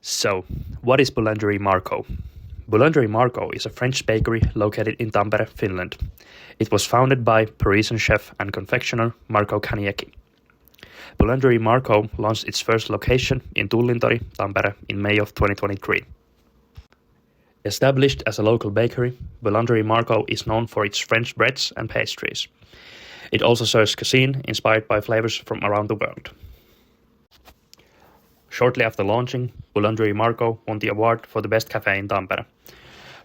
So, what is Boulangerie Marco? Boulangerie Marco is a French bakery located in Tampere, Finland. It was founded by Parisian chef and confectioner Marco Kaniecki. Boulangerie Marco launched its first location in Tullintori, Tampere in May of 2023. Established as a local bakery, Boulangerie Marco is known for its French breads and pastries. It also serves cuisine inspired by flavors from around the world. Shortly after launching, Boulangerie Marco won the award for the best café in Tampere.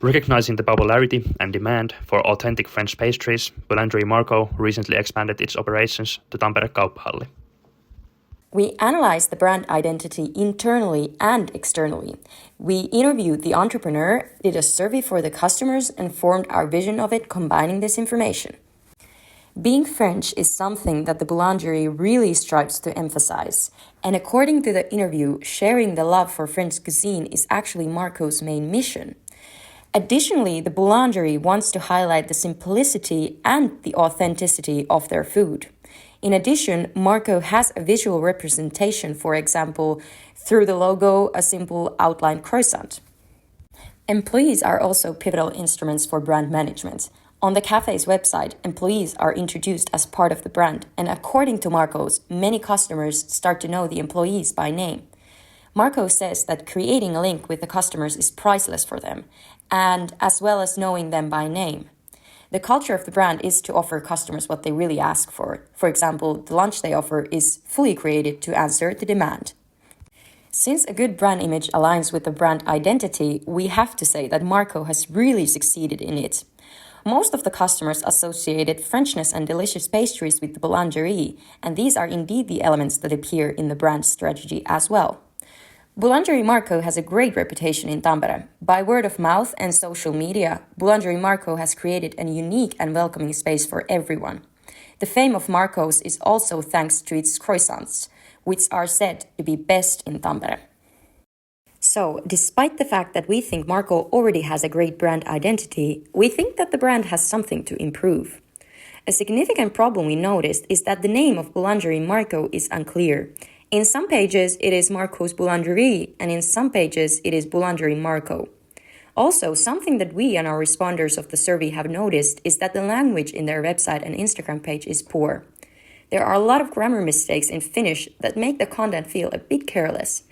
Recognizing the popularity and demand for authentic French pastries, Boulangerie Marco recently expanded its operations to Tampere Kauppahalli. We analyzed the brand identity internally and externally. We interviewed the entrepreneur, did a survey for the customers, and formed our vision of it combining this information. Being French is something that the Boulangerie really strives to emphasize. And according to the interview, sharing the love for French cuisine is actually Marco's main mission. Additionally, the Boulangerie wants to highlight the simplicity and the authenticity of their food. In addition, Marco has a visual representation, for example, through the logo, a simple outlined croissant. Employees are also pivotal instruments for brand management. On the cafe's website, employees are introduced as part of the brand, and according to Marco's, many customers start to know the employees by name. Marco says that creating a link with the customers is priceless for them, and as well as knowing them by name. The culture of the brand is to offer customers what they really ask for. For example, the lunch they offer is fully created to answer the demand. Since a good brand image aligns with the brand identity, we have to say that Marco has really succeeded in it. Most of the customers associated frenchness and delicious pastries with the Boulangerie, and these are indeed the elements that appear in the brand strategy as well. Boulangerie Marco has a great reputation in Tampere. By word of mouth and social media, Boulangerie Marco has created a unique and welcoming space for everyone. The fame of Marco's is also thanks to its croissants, which are said to be best in Tampere. So, despite the fact that we think Marco already has a great brand identity, we think that the brand has something to improve. A significant problem we noticed is that the name of Boulangerie Marco is unclear. In some pages, it is Marco's Boulangerie, and in some pages, it is Boulangerie Marco. Also, something that we and our responders of the survey have noticed is that the language in their website and Instagram page is poor. There are a lot of grammar mistakes in Finnish that make the content feel a bit careless.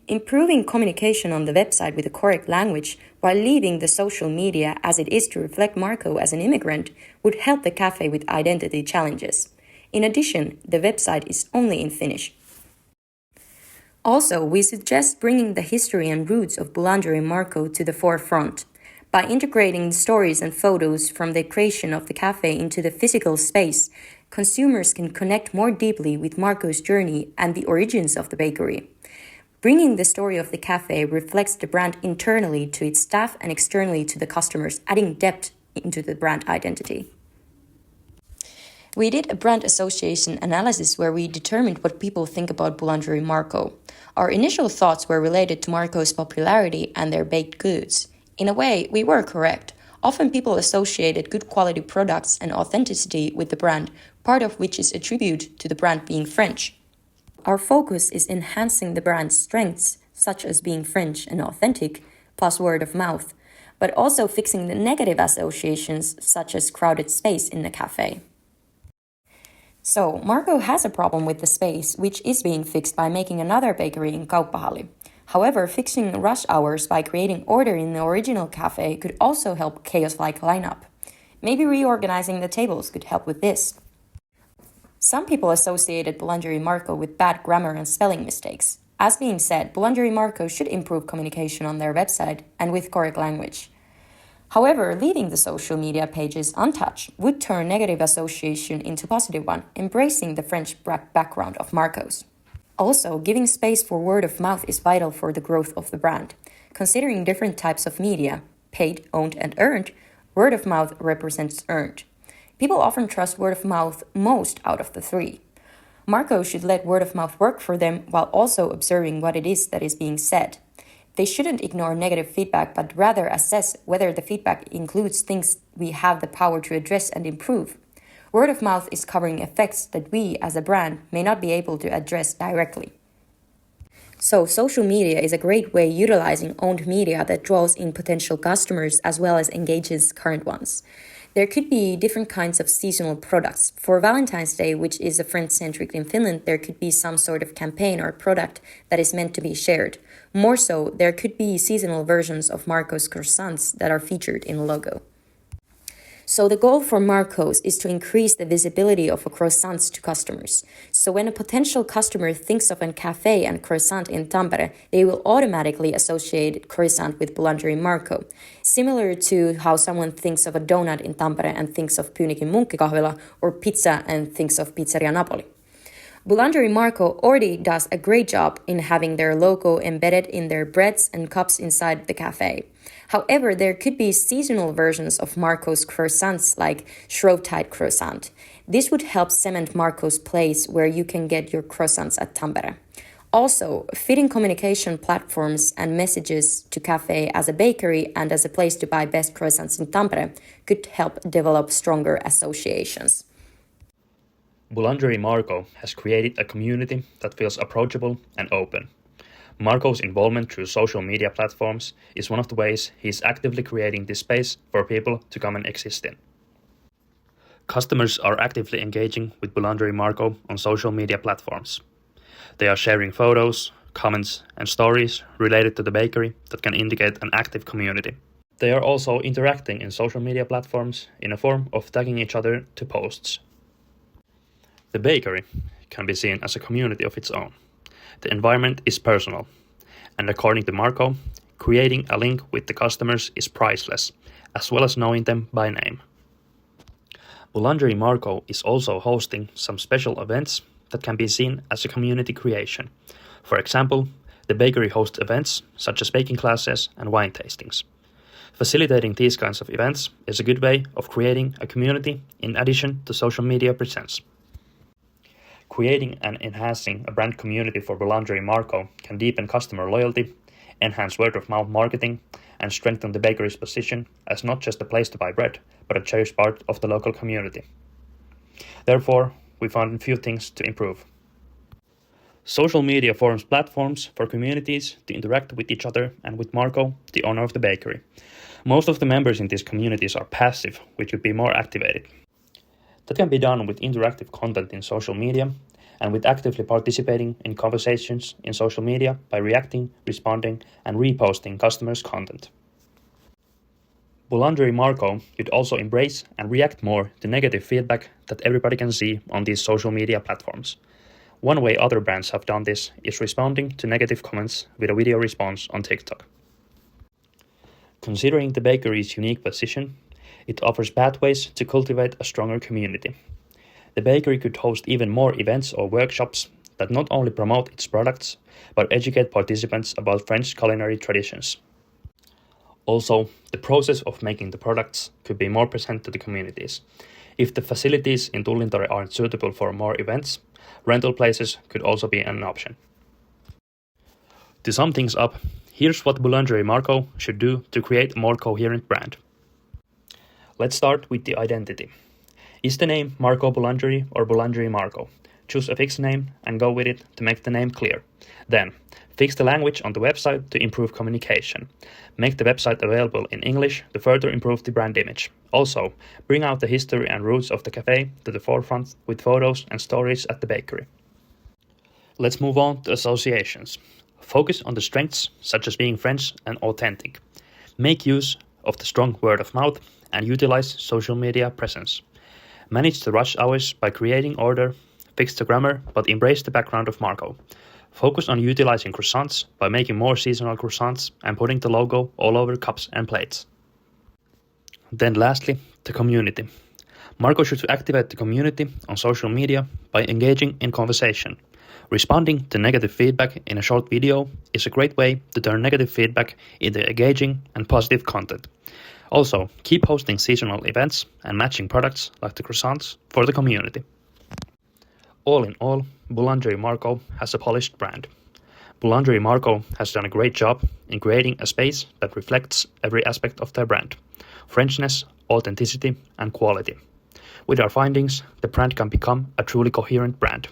Improving communication on the website with the correct language while leaving the social media as it is to reflect Marco as an immigrant would help the cafe with identity challenges. In addition, the website is only in Finnish. Also, we suggest bringing the history and roots of Boulangerie Marco to the forefront. By integrating stories and photos from the creation of the cafe into the physical space, consumers can connect more deeply with Marco's journey and the origins of the bakery. Bringing the story of the cafe reflects the brand internally to its staff and externally to the customers, adding depth into the brand identity. We did a brand association analysis where we determined what people think about Boulangerie Marco. Our initial thoughts were related to Marco's popularity and their baked goods. In a way, we were correct. Often people associated good quality products and authenticity with the brand, part of which is attributed to the brand being French. Our focus is enhancing the brand's strengths, such as being French and authentic, plus word of mouth, but also fixing the negative associations, such as crowded space in the cafe. So, Marco has a problem with the space, which is being fixed by making another bakery in Kauppahalli. However, fixing rush hours by creating order in the original cafe could also help chaos-like lineup. Maybe reorganizing the tables could help with this. Some people associated Boulangerie Marco with bad grammar and spelling mistakes. As being said, Boulangerie Marco should improve communication on their website and with correct language. However, leaving the social media pages untouched would turn negative association into positive one, embracing the French background of Marco's. Also, giving space for word of mouth is vital for the growth of the brand. Considering different types of media, paid, owned, and earned, word of mouth represents earned. People often trust word of mouth most out of the three. Marco should let word of mouth work for them while also observing what it is that is being said. They shouldn't ignore negative feedback, but rather assess whether the feedback includes things we have the power to address and improve. Word of mouth is covering effects that we, as a brand, may not be able to address directly. So social media is a great way utilizing owned media that draws in potential customers as well as engages current ones. There could be different kinds of seasonal products. For Valentine's Day, which is a French-centric in Finland, there could be some sort of campaign or product that is meant to be shared. More so, there could be seasonal versions of Marco's croissants that are featured in the logo. So the goal for Marco's is to increase the visibility of a croissants to customers. So when a potential customer thinks of a cafe and croissant in Tampere, they will automatically associate croissant with Boulangerie Marco. Similar to how someone thinks of a donut in Tampere and thinks of Pyynikin munkkikahvila, or pizza and thinks of Pizzeria Napoli. Boulangerie Marco already does a great job in having their logo embedded in their breads and cups inside the cafe. However, there could be seasonal versions of Marco's croissants like Shrovetide croissant. This would help cement Marco's place where you can get your croissants at Tampere. Also, fitting communication platforms and messages to cafe as a bakery and as a place to buy best croissants in Tampere could help develop stronger associations. Boulangerie Marco has created a community that feels approachable and open. Marco's involvement through social media platforms is one of the ways he is actively creating this space for people to come and exist in. Customers are actively engaging with Boulangerie Marco on social media platforms. They are sharing photos, comments, and stories related to the bakery that can indicate an active community. They are also interacting in social media platforms in a form of tagging each other to posts. The bakery can be seen as a community of its own. The environment is personal, and according to Marco, creating a link with the customers is priceless, as well as knowing them by name. Boulangerie Marco is also hosting some special events that can be seen as a community creation. For example, the bakery hosts events such as baking classes and wine tastings. Facilitating these kinds of events is a good way of creating a community in addition to social media presence. Creating and enhancing a brand community for Boulangerie Marco can deepen customer loyalty, enhance word-of-mouth marketing, and strengthen the bakery's position as not just a place to buy bread, but a cherished part of the local community. Therefore, we found a few things to improve. Social media forms platforms for communities to interact with each other and with Marco, the owner of the bakery. Most of the members in these communities are passive, which should be more activated. That can be done with interactive content in social media and with actively participating in conversations in social media by reacting, responding, and reposting customers' content. Boulangerie Marco should also embrace and react more to negative feedback that everybody can see on these social media platforms. One way other brands have done this is responding to negative comments with a video response on TikTok. Considering the bakery's unique position, it offers pathways to cultivate a stronger community. The bakery could host even more events or workshops that not only promote its products, but educate participants about French culinary traditions. Also, the process of making the products could be more present to the communities. If the facilities in Tullintore aren't suitable for more events, rental places could also be an option. To sum things up, here's what Boulangerie Marco should do to create a more coherent brand. Let's start with the identity. Is the name Marco Boulangerie or Boulangerie Marco? Choose a fixed name and go with it to make the name clear. Then, fix the language on the website to improve communication. Make the website available in English to further improve the brand image. Also, bring out the history and roots of the cafe to the forefront with photos and stories at the bakery. Let's move on to associations. Focus on the strengths, such as being French and authentic. Make use of the strong word of mouth and utilize social media presence. Manage the rush hours by creating order, fix the grammar, but embrace the background of Marco. Focus on utilizing croissants by making more seasonal croissants and putting the logo all over cups and plates. Then lastly, the community. Marco should activate the community on social media by engaging in conversation. Responding to negative feedback in a short video is a great way to turn negative feedback into engaging and positive content. Also, keep hosting seasonal events and matching products like the croissants for the community. All in all, Boulangerie Marco has a polished brand. Boulangerie Marco has done a great job in creating a space that reflects every aspect of their brand: Frenchness, authenticity, and quality. With our findings, the brand can become a truly coherent brand.